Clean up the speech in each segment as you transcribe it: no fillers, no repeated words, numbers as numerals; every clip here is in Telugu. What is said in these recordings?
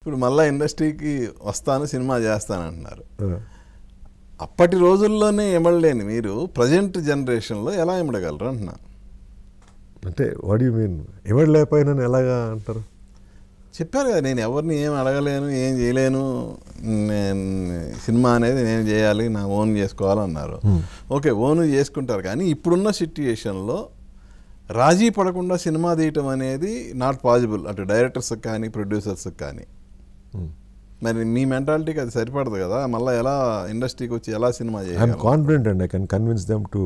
ఇప్పుడు మళ్ళీ ఇండస్ట్రీకి వస్తాను సినిమా చేస్తానంటున్నారు. అప్పటి రోజుల్లోనే ఇమడలేని మీరు ప్రజెంట్ జనరేషన్లో ఎలా ఇమడగలరు అంటున్నా. అంటే వాట్ యు మీన్ ఇమడలేకపోయినా ఎలాగా అంటారు? చెప్పారు కదా, నేను ఎవరిని ఏం అడగలేను, ఏం చేయలేను, నేను సినిమా అనేది నేను చేయాలి, నా ఓన్ చేసుకోవాలన్నారు. ఓకే, ఓన్ చేసుకుంటారు, కానీ ఇప్పుడున్న సిట్యుయేషన్లో రాజీ పడకుండా సినిమా తీయటం అనేది నాట్ పాసిబుల్, అటు డైరెక్టర్స్కి కానీ ప్రొడ్యూసర్స్కి కానీ. మరి మీ మెంటాలిటీకి అది సరిపడదు కదా, మళ్ళీ ఎలా ఇండస్ట్రీకి వచ్చి ఎలా సినిమా చేయాలి? I'm confident and I can convince them to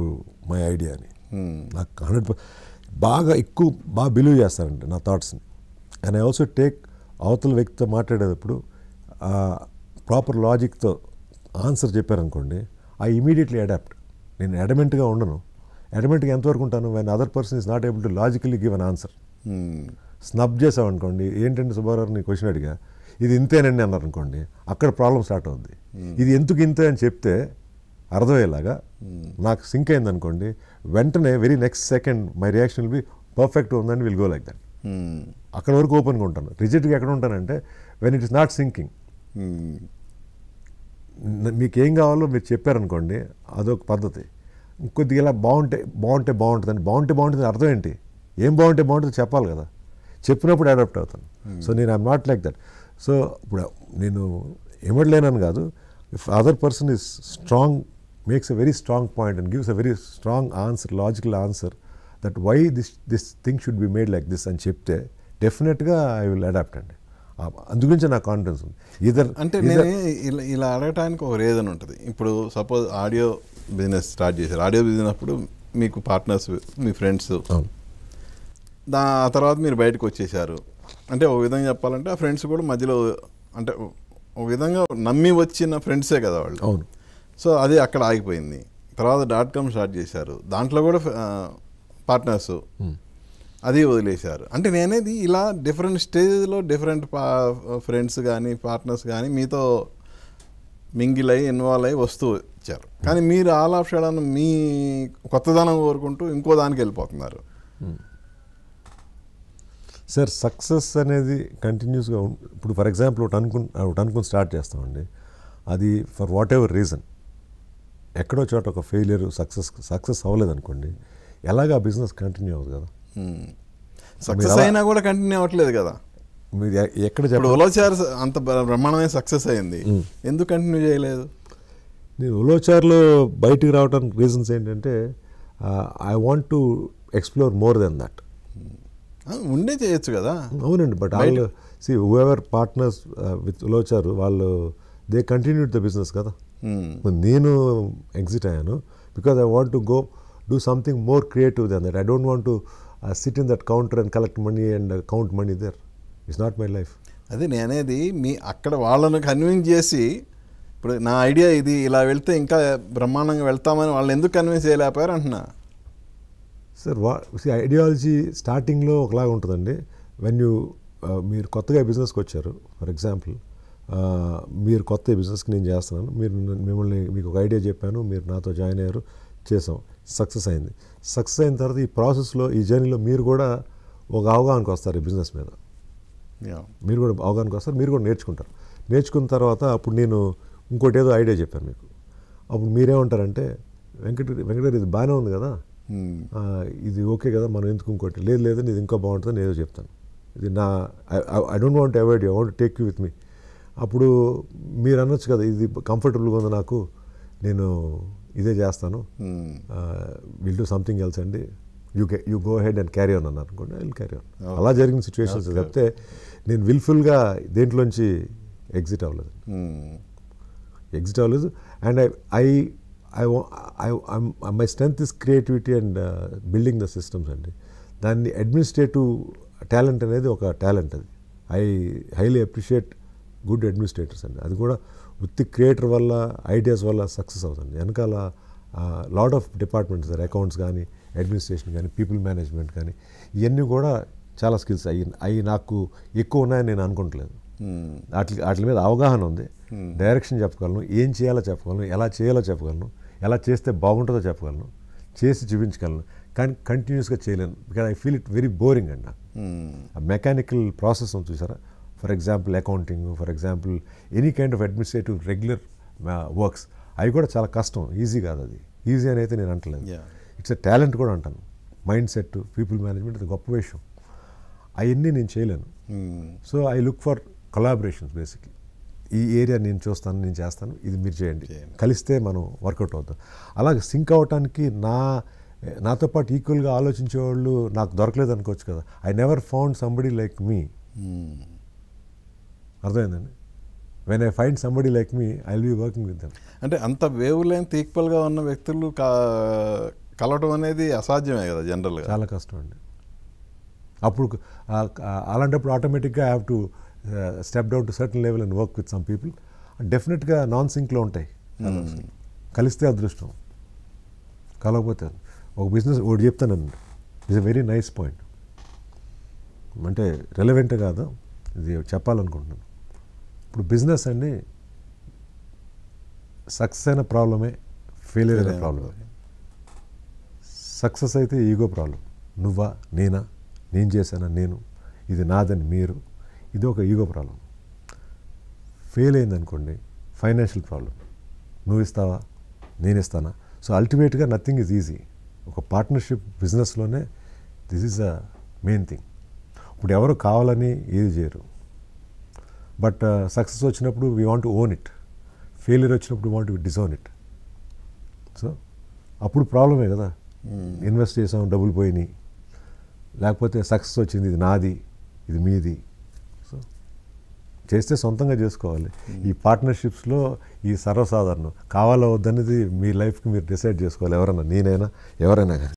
my idea అని. నాకు 100% బాగా బిలీవ్ చేస్తానండి నా థాట్స్ని. అండ్ ఐ ఆల్సో టేక్ అవతల వ్యక్తితో మాట్లాడేటప్పుడు ప్రాపర్ లాజిక్తో ఆన్సర్ చెప్పారనుకోండి, ఐ ఇమీడియట్లీ అడాప్ట్. నేను అడమెంట్గా ఉండను. అడమెంట్గా ఎంతవరకు ఉంటాను? When other person is not able to logically give an answer. Snub చేసామనుకోండి, ఏంటంటే సుబ్బారావు నీ క్వశ్చన్ అడిగా, ఇది ఇంతేనండి అన్నారు అనుకోండి, అక్కడ ప్రాబ్లం స్టార్ట్ అవుద్ది. ఇది ఎందుకు ఇంతే అని చెప్తే అర్థమయ్యేలాగా నాకు సింక్ అయింది అనుకోండి, వెంటనే very next second my reaction will be perfect ఉందని విల్ గో లైక్ దట్. అక్కడ వరకు ఓపెన్గా ఉంటాను. రిజిడ్గా ఎక్కడ ఉంటానంటే when it is not syncing. మీకు ఏం కావాలో మీరు చెప్పారనుకోండి, అదొక పద్ధతి. కొద్దిగా ఇలా బాగుంటుంది అర్థం ఏంటి? ఏం బాగుంటుంది చెప్పాలి కదా, చెప్పినప్పుడు అడాప్ట్ అవుతాను. సో నేను I'm not like that. So ఇప్పుడు నేను ఇమడలేనని కాదు, if other person is strong, makes a very strong point and gives a very strong answer, logical answer that why this thing should be made like this అని చెప్తే డెఫినెట్గా ఐ విల్ అడాప్ట్ అండి. అందుగురించి నాకు కాన్ఫిడెన్స్ ఉంది. అంటే నేను ఇలా అడగటానికి ఒక రీజన్ ఉంటుంది. ఇప్పుడు సపోజ్ ఆడియో బిజినెస్ స్టార్ట్ చేశారు. ఆడియో బిజినెస్ అప్పుడు మీకు పార్ట్నర్స్, మీ ఫ్రెండ్స్, ఆ తర్వాత మీరు బయటకు వచ్చేసారు. అంటే ఒక విధంగా చెప్పాలంటే ఆ ఫ్రెండ్స్ కూడా మధ్యలో, అంటే ఒక విధంగా నమ్మి వచ్చిన ఫ్రెండ్సే కదా వాళ్ళు. అవును. సో అది అక్కడ ఆగిపోయింది. తర్వాత .com స్టార్ట్ చేశారు, దాంట్లో కూడా పార్ట్నర్స్, అది వదిలేశారు. అంటే నేనేది ఇలా డిఫరెంట్ స్టేజ్లో డిఫరెంట్ ఫ్రెండ్స్ కానీ పార్ట్నర్స్ కానీ మీతో మింగిల్ అయ్యి ఇన్వాల్వ్ అయ్యి వస్తూ వచ్చారు. కానీ మీరు ఆల్ ఆఫ్ సడన్ మీ కొత్తదనం కోరుకుంటూ ఇంకో దానికి వెళ్ళిపోతున్నారు. సార్ సక్సెస్ అనేది కంటిన్యూస్గా ఇప్పుడు ఫర్ ఎగ్జాంపుల్ ఒకటి అనుకుని స్టార్ట్ చేస్తామండి, అది ఫర్ వాట్ ఎవర్ రీజన్ ఎక్కడో చోట ఒక ఫెయిలియర్, సక్సెస్ అవ్వలేదు అనుకోండి, ఎలాగా బిజినెస్ కంటిన్యూ అవ్వదు కదా. సక్సెస్ అయినా కూడా కంటిన్యూ అవ్వట్లేదు కదా. మీరు ఎక్కడ చెప్పండి, ఉలవచారు అంత బ్రహ్మాండమైన సక్సెస్ అయింది, ఎందుకు కంటిన్యూ చేయలేదు? నేను ఉలవచారులో బయటికి రావడానికి రీజన్స్ ఏంటంటే I want to explore more than that. ఉండే చేయొచ్చు కదా. అవునండి, బట్ వాళ్ళు see whoever partners with Ulavacharu వాళ్ళు దే కంటిన్యూడ్ ద బిజినెస్ కదా. నేను ఎగ్జిట్ అయ్యాను because I want to go do something more creative than that. I don't want to sit in that counter and collect money and count money there. It's not my life. అదే నేనేది మీ అక్కడ వాళ్ళను కన్విన్స్ చేసి, ఇప్పుడు నా ఐడియా ఇది, ఇలా వెళ్తే ఇంకా బ్రహ్మాండంగా వెళ్తామని వాళ్ళు ఎందుకు కన్విన్స్ చేయలేకపోయారు అంటున్నా. సార్ ఐడియాలజీ స్టార్టింగ్లో ఒకలాగా ఉంటుందండి. మీరు కొత్తగా బిజినెస్కి వచ్చారు, ఫర్ ఎగ్జాంపుల్ మీరు కొత్త బిజినెస్కి నేను చేస్తున్నాను, మీకు ఒక ఐడియా చెప్పాను, మీరు నాతో జాయిన్ అయ్యారు, చేసాం, సక్సెస్ అయింది. సక్సెస్ అయిన తర్వాత ఈ ప్రాసెస్లో, ఈ జర్నీలో మీరు కూడా ఒక అవగాహనకు వస్తారు ఈ బిజినెస్ మీద. మీరు కూడా అవగాహనకు వస్తారు, మీరు కూడా నేర్చుకుంటారు. నేర్చుకున్న తర్వాత అప్పుడు నేను ఇంకోటి ఏదో ఐడియా చెప్పాను మీకు. అప్పుడు మీరేమంటారంటే, వెంకటగారు ఇది బాగానే ఉంది కదా, ఇది ఓకే కదా, మనం ఎందుకు ఇంకోటి, లేదు ఇది ఇంకా బాగుంటుందని నేను ఏదో చెప్తాను. ఇది I don't want avoid you, I want take you with me. అప్పుడు మీరు అనొచ్చు కదా, ఇది కంఫర్టబుల్గా ఉంది నాకు, నేను ఇదే చేస్తాను, విల్ డూ సంథింగ్ ఎల్స్ అండి, you go head and carry on అన్నారు అనుకోండి, ఐ విల్ క్యారీ ఆన్. అలా జరిగిన సిచ్యువేషన్స్ చెప్తే నేను విల్ఫుల్గా దేంట్లోంచి ఎగ్జిట్ అవ్వలేదు. And my strength is creativity and building the systems అండి. దాన్ని అడ్మినిస్ట్రేటివ్ టాలెంట్ అనేది ఒక టాలెంట్. అది I highly appreciate good administrators అండి. అది కూడా ఉత్తి క్రియేటర్ వల్ల, ఐడియాస్ వల్ల సక్సెస్ అవుతుంది. వెనకాల lot of departments sir, accounts కానీ, అడ్మినిస్ట్రేషన్ కానీ, పీపుల్ మేనేజ్మెంట్ కానీ, ఇవన్నీ కూడా చాలా స్కిల్స్ అవి నాకు ఎక్కువ ఉన్నాయని నేను అనుకుంటలేదు. వాటి మీద అవగాహన ఉంది, డైరెక్షన్ చెప్పగలను, ఏం చేయాలో చెప్పగలను, ఎలా చేయాలో చెప్పగలను, ఎలా చేస్తే బాగుంటుందో చెప్పగలను, చేసి చూపించగలను. కానీ కంటిన్యూస్గా చేయలేను, because I feel it very boring అండి. నాకు ఆ మెకానికల్ ప్రాసెస్ ఉంది చూసారా, for example accounting, for example any kind of administrative regular works, అవి కూడా చాలా కష్టం, ఈజీ కాదు. అది ఈజీ అని అయితే నేను అంటలేదు. ఇట్స్ ఎ టాలెంట్ కూడా అంటాను. మైండ్ సెట్, పీపుల్ మేనేజ్మెంట్ అది గొప్ప విషయం. అవన్నీ నేను చేయలేను. So I look for collaborations. Basically ఈ ఏరియా నేను చూస్తాను, నేను చేస్తాను, ఇది మీరు చేయండి, కలిస్తే మనం వర్కౌట్ అవుతాం. అలాగే సింక్ అవటానికి నాతో పాటు ఈక్వల్గా ఆలోచించే వాళ్ళు నాకు దొరకలేదు అనుకోవచ్చు కదా. I never found somebody like me. అర్థమైందండి? When I find somebody like me I will be working with them. అంటే అంత వేవ్ లెంత్ ఈక్వల్గా ఉన్న వ్యక్తులు కలవటం అనేది అసాధ్యమే కదా జనరల్గా. చాలా కష్టం అండి. అప్పుడు అలాంటప్పుడు ఆటోమేటిక్గా I have to step down to certain level and work with some people. డెఫినెట్గా నాన్ సింక్లో ఉంటాయి. కలిస్తే అదృష్టం, కలవకపోతే. ఒక బిజినెస్ ఒకటి చెప్తానండి, it's a very nice point. అంటే రెలవెంట్ కాదు, ఇది చెప్పాలనుకుంటున్నాను. ఇప్పుడు బిజినెస్ అండి, సక్సెస్ అయిన ప్రాబ్లమే, ఫెయిలియర్ అయిన ప్రాబ్లమే. సక్సెస్ అయితే ఈగో ప్రాబ్లం. నువ్వా, నేనా, నేను చేశానా, నేను, ఇది నాదని మీరు, ఇది ఒక ఈగో ప్రాబ్లం. ఫెయిల్ అయిందనుకోండి, ఫైనాన్షియల్ ప్రాబ్లం. నువ్వు ఇస్తావా, నేను ఇస్తానా. సో అల్టిమేట్గా నథింగ్ ఈజ్ ఈజీ. ఒక పార్ట్నర్షిప్ బిజినెస్లోనే this is a main thing. ఇప్పుడు ఎవరు కావాలని ఏది చేయరు. బట్ సక్సెస్ వచ్చినప్పుడు we want to own it, failure వచ్చినప్పుడు want to disown it. So అప్పుడు ప్రాబ్లమే కదా. ఇన్వెస్ట్ చేసాం, డబ్బులు పోయినాయి, లేకపోతే సక్సెస్ వచ్చింది, ఇది నాది, ఇది మీది. సో చేస్తే సొంతంగా చేసుకోవాలి. ఈ పార్ట్నర్షిప్స్లో ఈ సర్వసాధారణం కావాలా వద్దనేది మీ లైఫ్కి మీరు డిసైడ్ చేసుకోవాలి. ఎవరైనా, నేనైనా, ఎవరైనా కానీ.